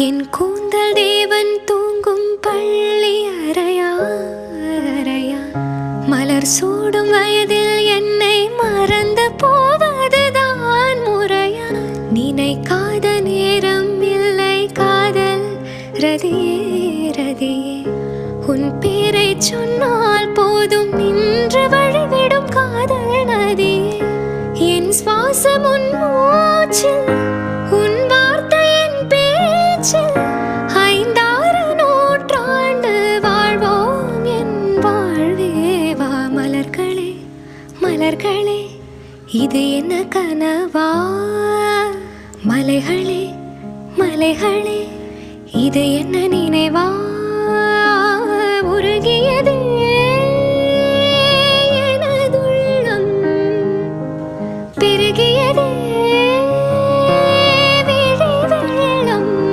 என் கூந்தல் தேவன் தூங்கும் பள்ளி அறையா அறையா மலர் சூடும் வயதில் என்னை மறந்து போவதுதான் முறையா நினைக்காத நேரம் இல்லை காதல் ரதியே ரதியே உன் பேரை சொன்னால் போதும் நின்று வழிவிடும் காதல் நதியே என் சுவாசம் உன் மூச்சில் உன் வார்த்தையின் பேச்சில் 5-6 நூற்றாண்டு வாழ்வோம் என் வாழ்வேவா மலர்களே மலர்களே இது என்ன கனவா மலைகளே மலைகளே இது என்ன நினைவா உருகியது